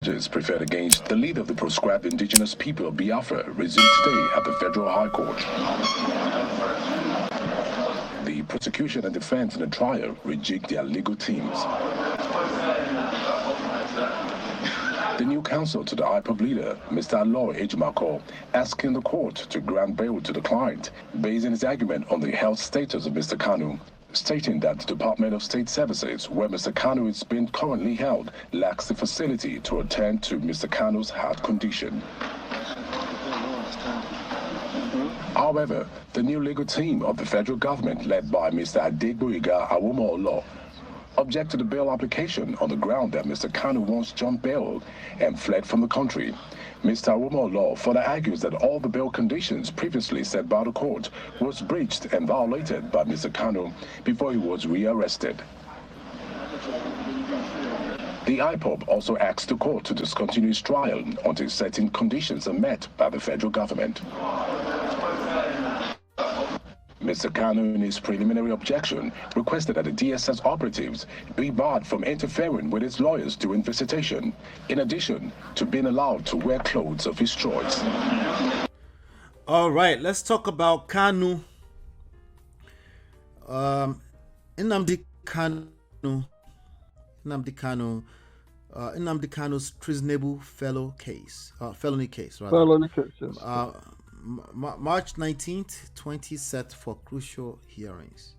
Judges preferred against the lead of the proscribed indigenous people of Biafra resumed today at the Federal High Court. The prosecution and defense in the trial rejigged their legal teams. The new counsel to the IPOB leader, Mr. Aloy Ejimako, asking the court to grant bail to the client, basing his argument on the health status of Mr. Kanu, stating that the Department of State Services, where Mr. Kanu is being currently held, lacks the facility to attend to Mr. Kanu's heart condition. However, the new legal team of the federal government, led by Mr. Adegboyega Awomolo, object to the bail application on the ground that Mr. Kanu once jumped bail and fled from the country. Mr. Awomolo further argues that all the bail conditions previously set by the court was breached and violated by Mr. Kanu before he was rearrested. The IPOB also asked the court to discontinue his trial until certain conditions are met by the federal government. Mr. Kanu, in his preliminary objection, requested that the DSS operatives be barred from interfering with his lawyers during visitation, in addition to being allowed to wear clothes of his choice. All right, let's talk about Kanu. Nnamdi Kanu's treasonable felony case. Rather. Felony case, yes. March 19th, 20 set for crucial hearings.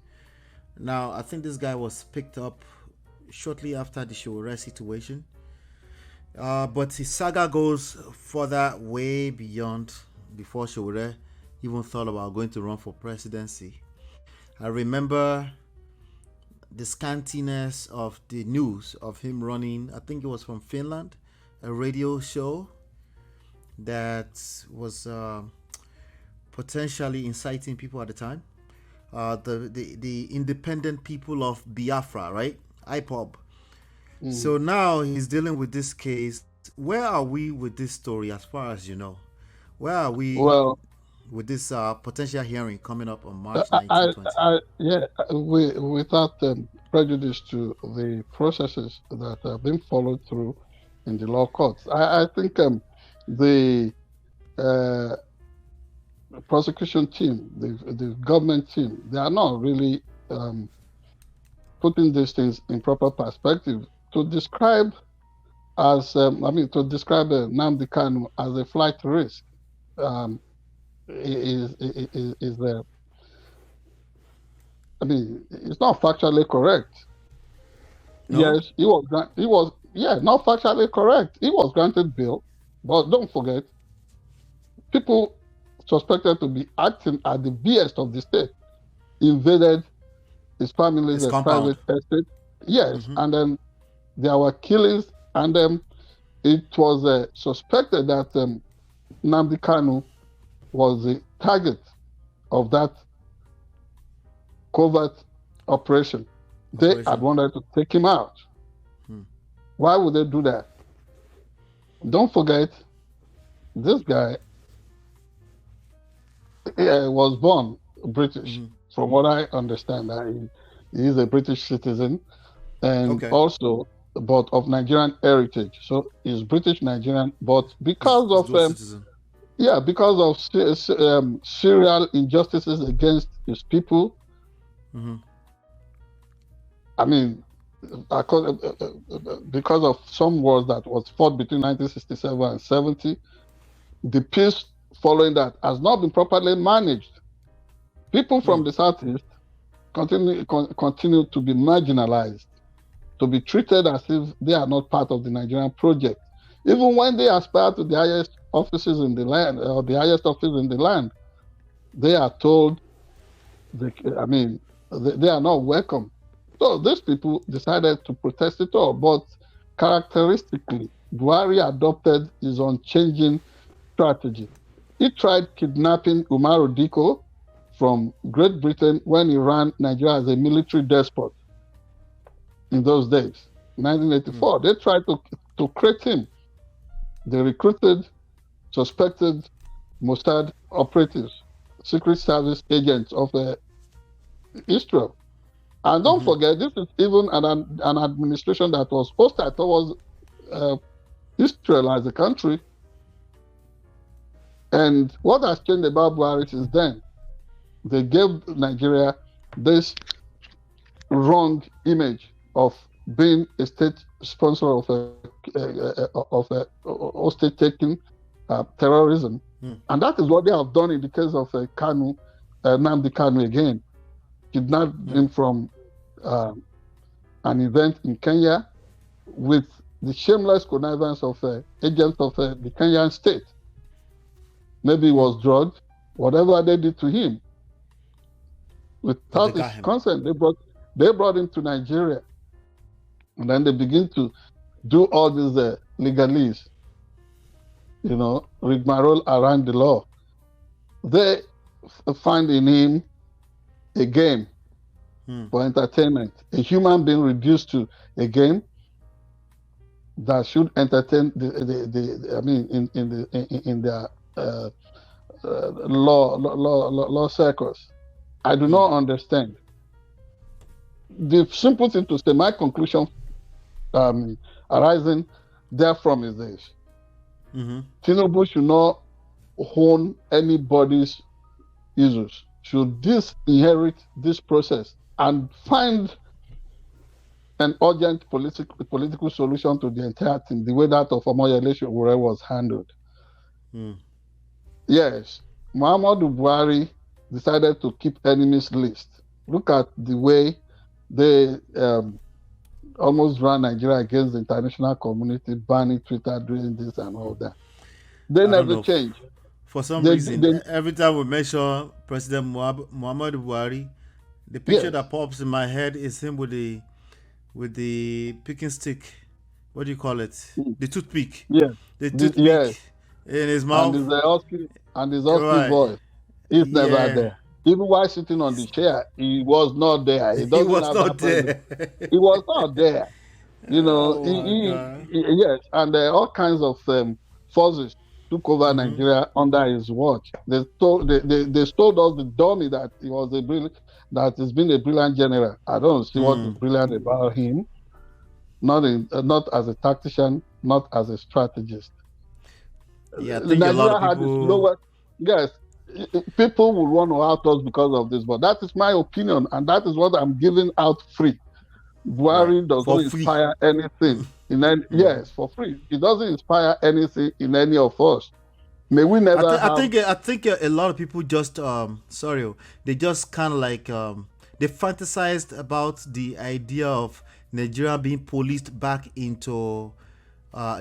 Now, I think this guy was picked up shortly after the Showore situation. But his saga goes further, way beyond before Showore even thought about going to run for presidency. I remember the scantiness of the news of him running, I think it was from Finland, a radio show that was potentially inciting people at the time. The independent people of Biafra, right? IPOB. So now he's dealing with this case. Where are we with this story as far as you know? Where are we with this potential hearing coming up on March 1920? Without prejudice to the processes that have been followed through in the law courts, I think the prosecution team, the government team, they are not really putting these things in proper perspective. To describe Nnamdi Kanu as a flight risk it's not factually correct. No? Yes, he was not factually correct. He was granted bail, but don't forget, people suspected to be acting at the behest of the state invaded his family's private estate. Yes, and then there were killings, and it was suspected that Nnamdi Kanu was the target of that covert operation. They had wanted to take him out. Why would they do that? Don't forget, this guy was born British, from what I understand. He is a British citizen, and also, but of Nigerian heritage. So he's British Nigerian, but because of serial injustices against his people. Because of some wars that was fought between 1967 and 70, the peace following that has not been properly managed. People from the Southeast continue to be marginalized, to be treated as if they are not part of the Nigerian project. Even when they aspire to the highest offices in the land, or the highest office in the land, they are told, they are not welcome. So these people decided to protest it all, but characteristically, Buhari adopted his unchanging strategy. He tried kidnapping Umaru Diko from Great Britain when he ran Nigeria as a military despot in those days. 1984, they tried to create him. They recruited suspected Mossad operatives, Secret Service agents of Israel. And don't forget, this is even an administration that was hostile towards Israel as a country. And what has changed about Buhari since then? They gave Nigeria this wrong image of being a state sponsor of a hostage taking terrorism, and that is what they have done in the case of Kanu, Nnamdi Kanu again, kidnapped him from an event in Kenya with the shameless connivance of agents of the Kenyan state. Maybe he was drugged, whatever they did to him. Without his consent, they brought him to Nigeria. And then they begin to do all these legalese, rigmarole around the law. They find in him a game for entertainment, a human being reduced to a game that should entertain in their law circles. I do not understand. The simple thing to say, my conclusion arising therefrom is this. Tinubu should not own anybody's issues, should disinherit this process and find an urgent political solution to the entire thing, the way that of Omoyele Sowore was handled. Yes, Muhammadu Buhari decided to keep enemies list. Look at the way they almost ran Nigeria against the international community, banning Twitter, doing this and all that. They never changed. For some reason, every time we mention President Muhammadu Buhari, the picture that pops in my head is him with the picking stick. What do you call it? The toothpick. Yes. The toothpick in his mouth. And his husky voice. He's never there. Even while sitting on the chair, he was not there. He was not there. He was not there. Yes, and all kinds of forces took over Nigeria under his watch. They told us the dummy that he was that has been a brilliant general. I don't see what is brilliant about him. Not as a tactician, not as a strategist. Yeah, I think Nigeria a lot of people. Yes, people will run out us because of this, but that is my opinion, and that is what I'm giving out free. Buhari does not inspire anything in any. Yes, for free. It doesn't inspire anything in any of us. May we never. I think a lot of people just they just kind of like they fantasized about the idea of Nigeria being policed back into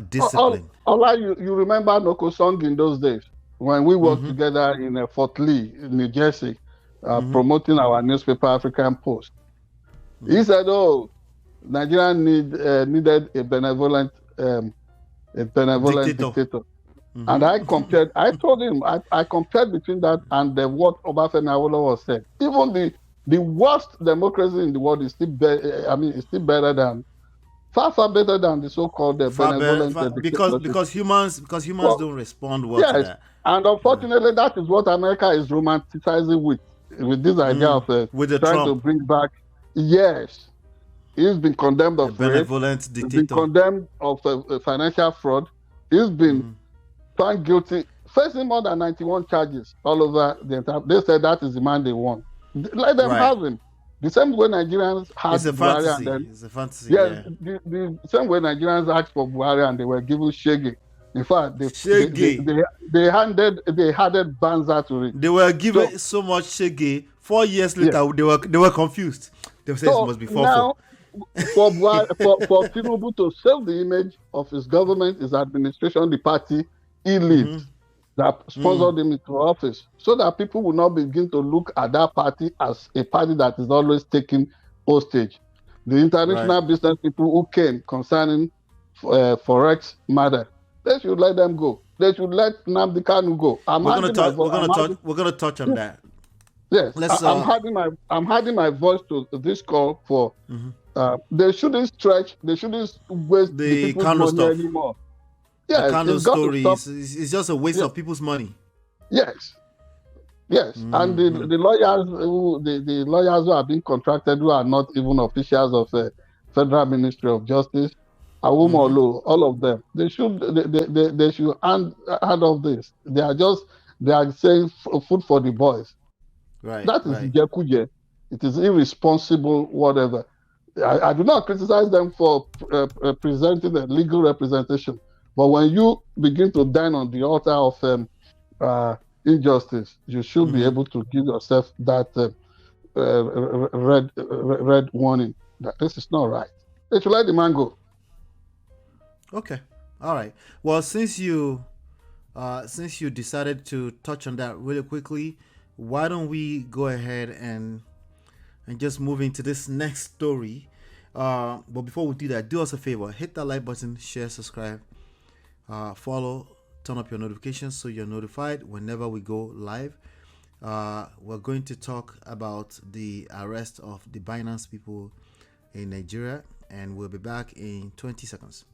discipline. You remember Noko Song in those days when we worked together in Fort Lee, in New Jersey, promoting our newspaper African Post. He said, Nigeria needed a benevolent dictator. And I told him, I compared between that and what Obafemi Awolowo said. Even the worst democracy in the world is still better than, far better than the so-called benevolent because humans don't respond well to that. And unfortunately, that is what America is romanticizing with this idea of with trying to bring back. Yes, he's been condemned of benevolent dictator. He's been condemned of financial fraud. He's been found guilty, facing more than 91 charges all over the entire. They said that is the man they want. Let them have him. The same way Nigerians had Buhari and then, it's a fantasy. Yes, the same way Nigerians asked for Buhari and they were given Shege. In fact, they handed Banza to it. They were given so much Shege. 4 years later, they were confused. They said it must be 4. Now, for Tinubu to save the image of his government, his administration, the party he leads that sponsored him into office, so that people will not begin to look at that party as a party that is always taking hostage. The international business people who came concerning Forex matter, they should let them go. They should let Nnamdi Kanu go. We're gonna touch on that. Yes, I'm adding my voice to this call for. They shouldn't stretch. They shouldn't waste the people's money anymore. Yes, the Kanu story is just a waste of people's money. Yes, and the lawyers who are being contracted, who are not even officials of the Federal Ministry of Justice, Awumolu, all of them. They should hand off this. They are saying food for the boys. Right, That is right. Ijekuje. It is irresponsible, whatever. I do not criticize them for presenting a legal representation, but when you begin to dine on the altar of injustice, you should be able to give yourself that red warning that this is not right. They should let the man go. Okay. All right. Well, since you decided to touch on that really quickly, why don't we go ahead and just move into this next story? But before we do that, do us a favor: hit that like button, share, subscribe, follow, turn up your notifications so you're notified whenever we go live. We're going to talk about the arrest of the Binance people in Nigeria, and we'll be back in 20 seconds.